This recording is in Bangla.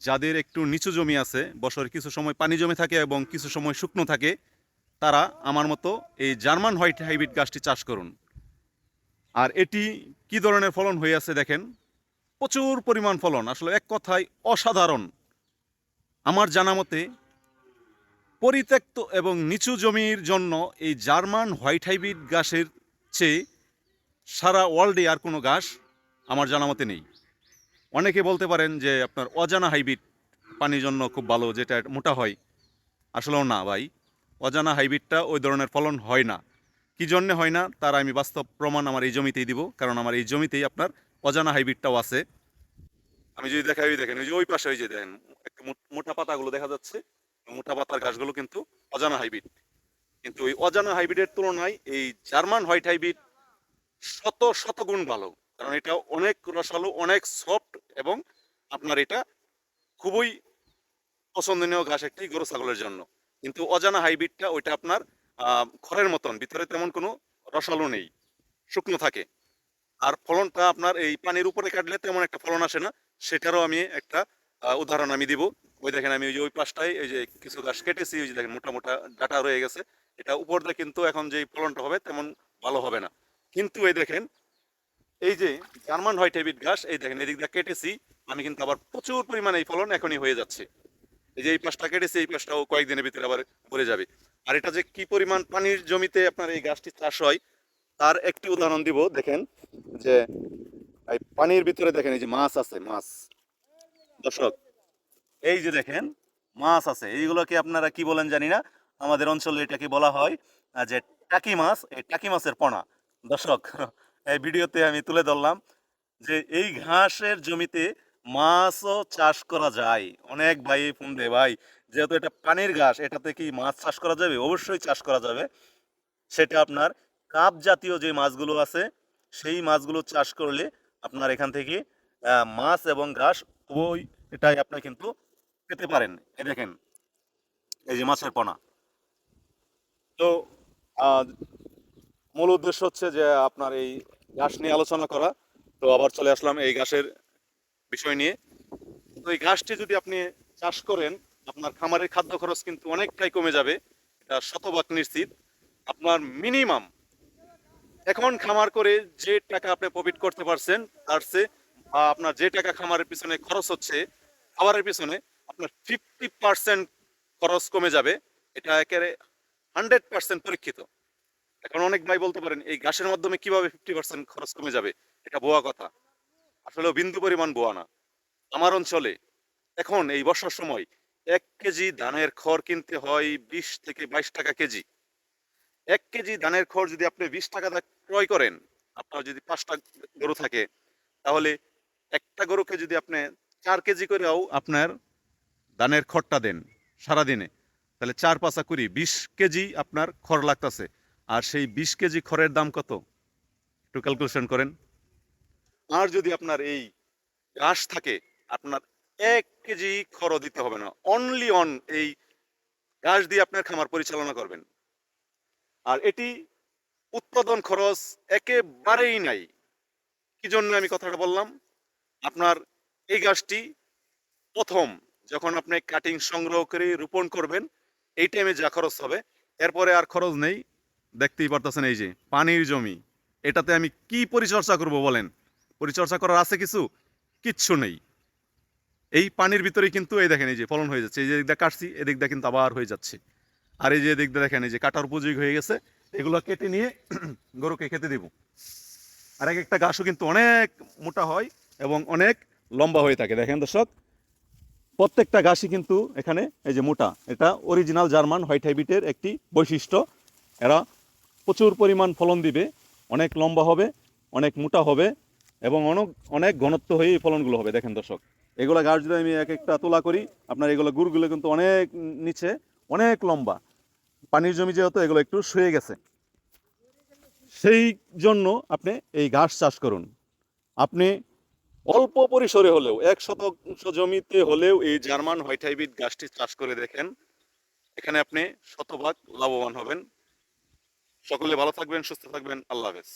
যাদের একটু নিচু জমি আছে, বছরের কিছু সময় পানি জমে থাকে এবং কিছু সময় শুকনো থাকে, তারা আমার মতো এই জার্মান হোয়াইট হাইব্রিড গাছটি চাষ করুন। আর এটি কি ধরনের ফলন হয়ে আছে দেখেন, প্রচুর পরিমাণ ফলন, আসলে এক কথায় অসাধারণ। আমার জানা মতে পরিত্যক্ত এবং নিচু জমির জন্য এই জার্মান হোয়াইট হাইব্রিড গাছের চেয়ে সারা ওয়ার্ল্ডে আর কোনো গাছ আমার জানা মতে নেই। অনেকে বলতে পারেন যে আপনার অজানা হাইব্রিড পানির জন্য খুব ভালো, যেটা মোটা হয়। আসলেও না ভাই, অজানা হাইব্রিডটা ওই ধরনের ফলন হয় না। কী জন্যে হয় না তার আমি বাস্তব প্রমাণ আমার এই জমিতেই দিব, কারণ আমার এই জমিতেই আপনার অজানা হাইব্রিডটাও আছে। আমি যদি দেখাই, ওই দেখেন, ওই যে ওই পাশে ওই যে দেখেন একটু মোটা পাতাগুলো দেখা যাচ্ছে, মোটা পাতার গাছগুলো কিন্তু অজানা হাইব্রিড। কিন্তু ওই অজানা হাইব্রিডের তুলনায় এই জার্মান হোয়াইট হাইব্রিড শত শত গুণ ভালো, কারণ এটা অনেক রসালো, অনেক সফট, এবং আপনার এটা খুবই পছন্দনীয় ঘাস একটি গরু ছাগলের জন্য। কিন্তু অজানা হাইব্রিডটা ওইটা আপনার খড়ের মতন, ভিতরে তেমন কোনো রসালো নেই, শুকনো থাকে। আর ফলনটা আপনার এই পানির উপরে কাটলে তেমন একটা ফলন আসে না। সেটারও আমি একটা উদাহরণ আমি দিব। ওই দেখেন, আমি ওই যে ওই পাশটায় এই যে কিছু গাছ কেটেছি, ওই যে দেখেন মোটা মোটা ডাটা রয়ে গেছে। এটা উপর দিয়ে কিন্তু এখন যে ফলনটা হবে তেমন ভালো হবে না। কিন্তু এই দেখেন, এই যে জার্মান হোয়াইট হাইব্রিড ঘাস, এই দেখেন এদিক দিয়ে কেটেছি আমি, কিন্তু আবার প্রচুর পরিমাণে এই ফলন এখনই হয়ে যাচ্ছে। এই যে এই পাশটা কেটেছি, এই পাশটাও কয়েকদিনের ভিতরে আবার ভরে যাবে। আর এটা যে কি পরিমাণ পানির জমিতে আপনার এই গাছটি চাষ হয় তার একটি উদাহরণ দিব। দেখেন যে এই পানির ভিতরে দেখেন এই যে মাছ আছে, মাছ, দর্শক, এই যে দেখেন মাছ আছে। এইগুলোকে আপনারা কি বলেন জানি না, আমাদের অঞ্চলে এটাকে বলা হয় যে টাকি মাছ। এই টাকি মাছের পোনা। দর্শক, এই ভিডিওতে আমি তুলে ধরলাম যে এই ঘাসের জমিতে মাছও চাষ করা যায়। অনেক ভাই ফোন দেয়, ভাই যেহেতু এটা পানির ঘাস, এটাতে কি মাছ চাষ করা যাবে? অবশ্যই চাষ করা যাবে। সেটা আপনার কাপ জাতীয় যে মাছগুলো আছে, সেই মাছগুলো চাষ করলে আপনার এখান থেকে মাছ এবং ঘাস উভয় এটাই আপনি কিন্তু পেতে পারেন। এ দেখেন, এই যে মাছের পোনা। তো আহ, মূল উদ্দেশ্য হচ্ছে যে আপনার এই ঘাস নিয়ে আলোচনা করা। তো আবার চলে আসলাম এই ঘাসের বিষয় নিয়ে। তো এই ঘাসটি যদি আপনি চাষ করেন, আপনার খামারের খাদ্য খরচ কিন্তু অনেকটাই কমে যাবে, এটা শতভাগ নিশ্চিত। আপনার মিনিমাম এখন খামার করে যে টাকা আপনি প্রফিট করতে পারছেন, তার চেয়ে আপনার যে টাকা খামারের পিছনে খরচ হচ্ছে খাবারের পিছনে, আপনার 50% খরচ কমে যাবে। এটা একেবারে 100% পরীক্ষিত। এখন অনেক ভাই বলতে পারেন এই ঘাসের মাধ্যমে কিভাবে 50% খরচ কমে যাবে, এটা ভুয়া কথা। আসলে বিন্দু পরিমাণ ভুয়া না। আমার অঞ্চলে এখন এই বর্ষার সময় 1 কেজি ধানের খড় কিনতে হয় 20 থেকে 22 টাকা কেজি। 1 কেজি ধানের খড় যদি আপনি 20 টাকা ক্রয় করেন, আপনার যদি 5টা গরু থাকে, তাহলে একটা গরুকে যদি আপনি 4 কেজি করেও আপনার ধানের খড়টা দেন সারাদিনে, তাহলে 4 5 20 20 কেজি আপনার খড় লাগতেছে। আর সেই 20 কেজি খড়ের দাম কত, একটু ক্যালকুলেশন করেন। আর যদি আপনার এই ঘাস থাকে, আপনার 1 কেজি খড় দিতে হবে না, অনলি অন এই ঘাস দিয়ে আপনার খামার পরিচালনা করবেন। আর এটি উৎপাদন খরচ একেবারেই নাই। কি জন্য আমি কথাটা বললাম, আপনার এই গাছটি প্রথম যখন আপনি কাটিং সংগ্রহ করে রোপণ করবেন, এই টাইমে যা খরচ হবে, এরপরে আর খরচ নেই। দেখতেই পারতেছেন এই যে পানির জমি, এটাতে আমি কি পরিচর্যা করব বলেন? পরিচর্যা করার আছে কিছু? কিচ্ছু নেই। এই পানির ভিতরেই কিন্তু এই দেখেন এই যে ফলন হয়ে যাচ্ছে। এই যে দিকটা কাটছি, এদিকটা কিন্তু আবার হয়ে যাচ্ছে। আর এই যে দিকটা দেখেন এই যে কাটার উপযোগী হয়ে গেছে, এগুলো কেটে নিয়ে গরুকে খেতে দিব। আর এক একটা ঘাসও কিন্তু অনেক মোটা হয় এবং অনেক লম্বা হয়ে থাকে। দেখেন দর্শক, প্রত্যেকটা ঘাসই কিন্তু এখানে এই যে মোটা, এটা অরিজিনাল জার্মান হোয়াইট হাইব্রিডের একটি বৈশিষ্ট্য। এরা প্রচুর পরিমাণ ফলন দিবে, অনেক লম্বা হবে, অনেক মোটা হবে, এবং অনেক অনেক ঘনত্ব হয়ে এই ফলনগুলো হবে। দেখেন দর্শক, এগুলো গাছ যদি আমি এক একটা তোলা করি, আপনার এগুলো গুড়গুলো কিন্তু অনেক নিচে, অনেক লম্বা। পানির জমি যেহেতু, এগুলো একটু শুয়ে গেছে। সেই জন্য আপনি এই ঘাস চাষ করুন। আপনি অল্প পরিসরে হলেও 1 শতাংশ জমিতে হলেও এই জার্মান হোয়াইট হাইব্রিড গাছটি চাষ করে দেখেন, এখানে আপনি শতভাগ লাভবান হবেন। সকলে ভালো থাকবেন, সুস্থ থাকবেন। আল্লাহ হাফেজ।